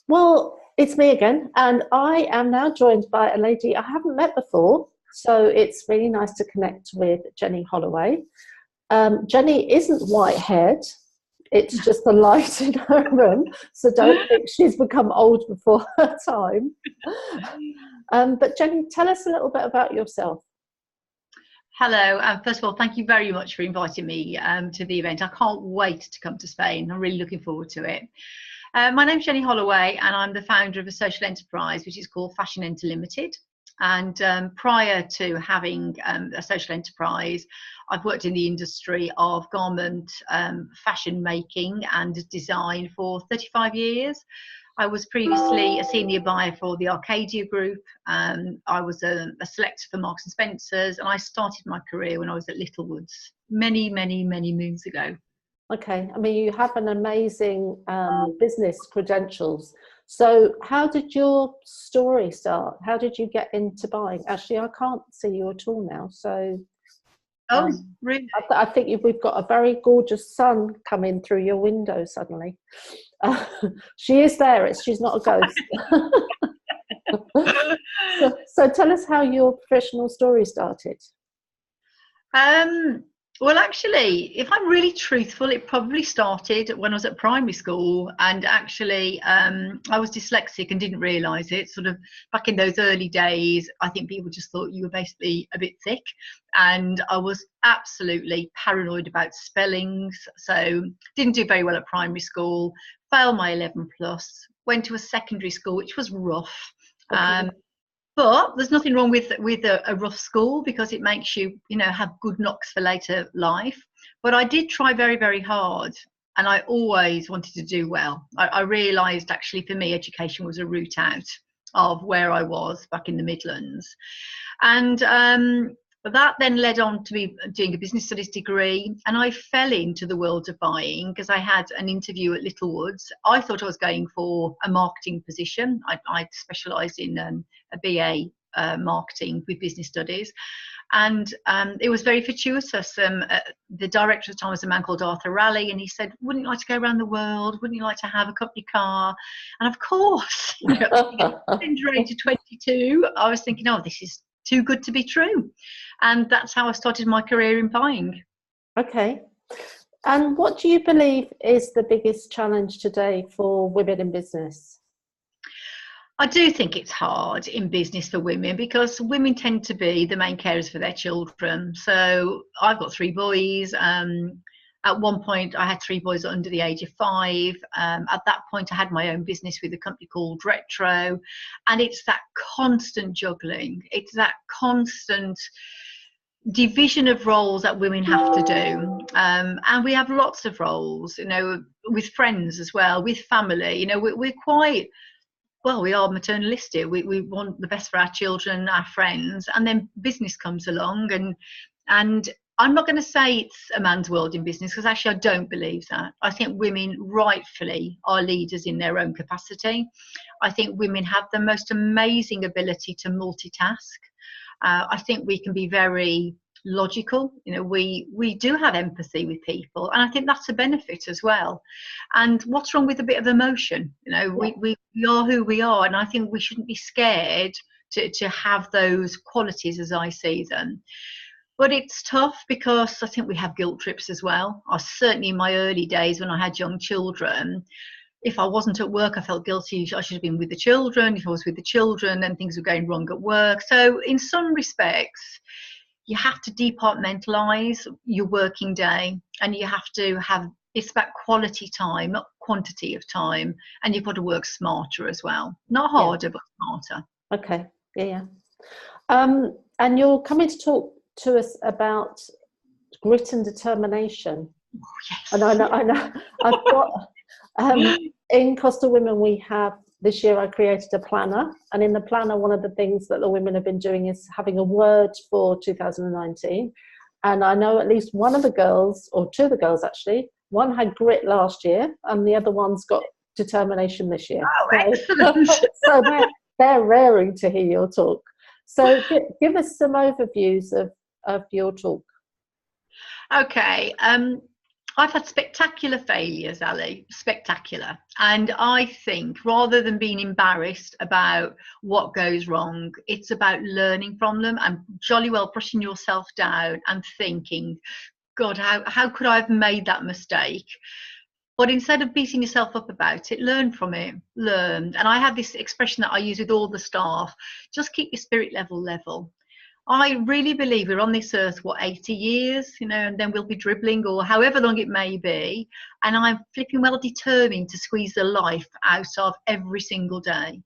Well, it's me again, and I am now joined by a lady I haven't met before. So it's really nice to connect with Jenny Holloway. Jenny isn't white haired, it's just the light in her room. So don't think she's become old before her time. But Jenny, tell us a little bit about yourself. Hello, first of all, thank you very much for inviting me to the event. I can't wait to come to Spain. I'm really looking forward to it. My name's Jenny Holloway, and I'm the founder of a social enterprise which is called Fashion Enter Limited. And prior to having a social enterprise, I've worked in the industry of garment fashion making and design for 35 years. I was previously a senior buyer for the Arcadia Group. I was a selector for Marks and Spencer's, and I started my career when I was at Littlewoods many, many, many moons ago. Okay, I mean, you have an amazing business credentials. So how did your story start? How did you get into buying? Actually, I can't see you at all now. So Really? I think we've got a very gorgeous sun coming through your window suddenly. She is there, she's not a ghost. So tell us how your professional story started. Well, actually, if I'm really truthful, it probably started when I was at primary school, and actually I was dyslexic and didn't realise it. Sort of back in those early days, I think people just thought you were basically a bit thick, and I was absolutely paranoid about spellings, so didn't do very well at primary school, failed my 11 plus, went to a secondary school which was rough. Okay. But there's nothing wrong with a rough school, because it makes you, have good knocks for later life. But I did try very, very hard, and I always wanted to do well. I realised actually for me education was a route out of where I was back in the Midlands. And that then led on to me doing a business studies degree, and I fell into the world of buying because I had an interview at Littlewoods. I thought I was going for a marketing position. I specialised in a BA marketing with business studies, and it was very fortuitous. The director at the time was a man called Arthur Raleigh, and he said, "Wouldn't you like to go around the world? Wouldn't you like to have a company car?" And of course, under age of 22, I was thinking, "Oh, this is too good to be true." And that's how I started my career in buying. Okay. And what do you believe is the biggest challenge today for women in business? I do think it's hard in business for women, because women tend to be the main carers for their children. So I've got 3 boys. At one point, I had 3 boys under the age of 5. At that point, I had my own business with a company called Retro. And it's that constant juggling. It's that constant division of roles that women have to do. And we have lots of roles, with friends as well, with family. We're quite... Well, we are maternalistic. We want the best for our children, our friends, and then business comes along. And I'm not going to say it's a man's world in business, because actually I don't believe that. I think women rightfully are leaders in their own capacity. I think women have the most amazing ability to multitask. I think we can be very logical. We do have empathy with people, and I think that's a benefit as well. And what's wrong with a bit of emotion? We are who we are, and I think we shouldn't be scared to have those qualities as I see them. But it's tough, because I think we have guilt trips as well. I certainly, in my early days when I had young children, if I wasn't at work, I felt guilty. I should have been with the children. If I was with the children, then things were going wrong at work. So in some respects, you have to departmentalize your working day, and you have to have, it's about quality time, not quantity of time. And you've got to work smarter as well. Not harder, but smarter. Okay. Yeah. And you're coming to talk to us about grit and determination. Oh, yes. And I know I've got in Costa Women, we have this year I created a planner, and in the planner one of the things that the women have been doing is having a word for 2019. And I know at least one of the girls, or 2 of the girls actually, one had grit last year and the other one's got determination this year. Oh, excellent. So they're raring to hear your talk. So give us some overviews of your talk. Okay. I've had spectacular failures, Ali, spectacular. And I think rather than being embarrassed about what goes wrong, it's about learning from them and jolly well pushing yourself down and thinking, God, how could I have made that mistake? But instead of beating yourself up about it, learn from it, learn. And I have this expression that I use with all the staff, just keep your spirit level. I really believe we're on this earth, 80 years, and then we'll be dribbling or however long it may be. And I'm flipping well determined to squeeze the life out of every single day.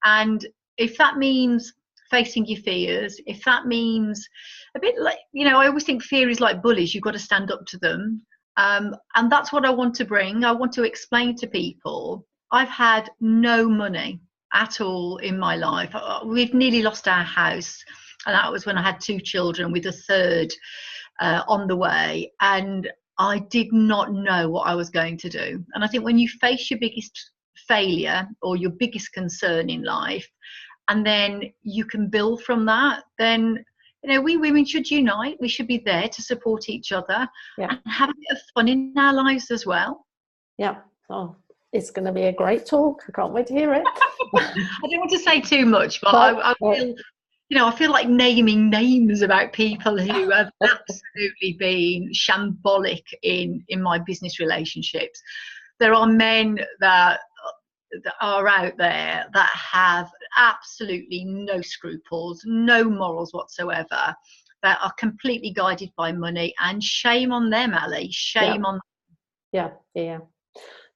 And if that means facing your fears, if that means a bit like, I always think fear is like bullies, you've got to stand up to them. And that's what I want to bring. I want to explain to people, I've had no money at all in my life. We've nearly lost our house. And that was when I had 2 children with a third on the way. And I did not know what I was going to do. And I think when you face your biggest failure or your biggest concern in life, and then you can build from that, then we women should unite. We should be there to support each other and have a bit of fun in our lives as well. Yeah. Oh, it's going to be a great talk. I can't wait to hear it. I don't want to say too much, but I feel, I feel like naming names about people who have absolutely been shambolic in my business relationships. There are men that are out there that have absolutely no scruples, no morals whatsoever, that are completely guided by money, and shame on them, Ali, shame on them. Yeah.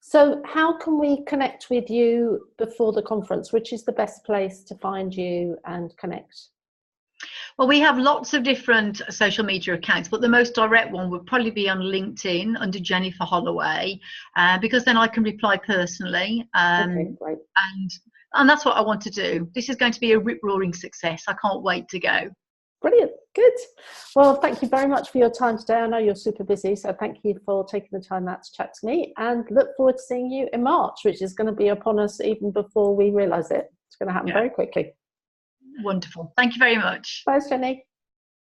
So how can we connect with you before the conference? Which is the best place to find you and connect? Well, we have lots of different social media accounts, but the most direct one would probably be on LinkedIn under Jenny Holloway, because then I can reply personally. Okay, great. And that's what I want to do. This is going to be a rip-roaring success. I can't wait to go. Brilliant. Good. Well, thank you very much for your time today. I know you're super busy, so thank you for taking the time out to chat to me, and look forward to seeing you in March, which is going to be upon us even before we realise it. It's going to happen very quickly. Wonderful. Thank you very much. Bye, Jenny.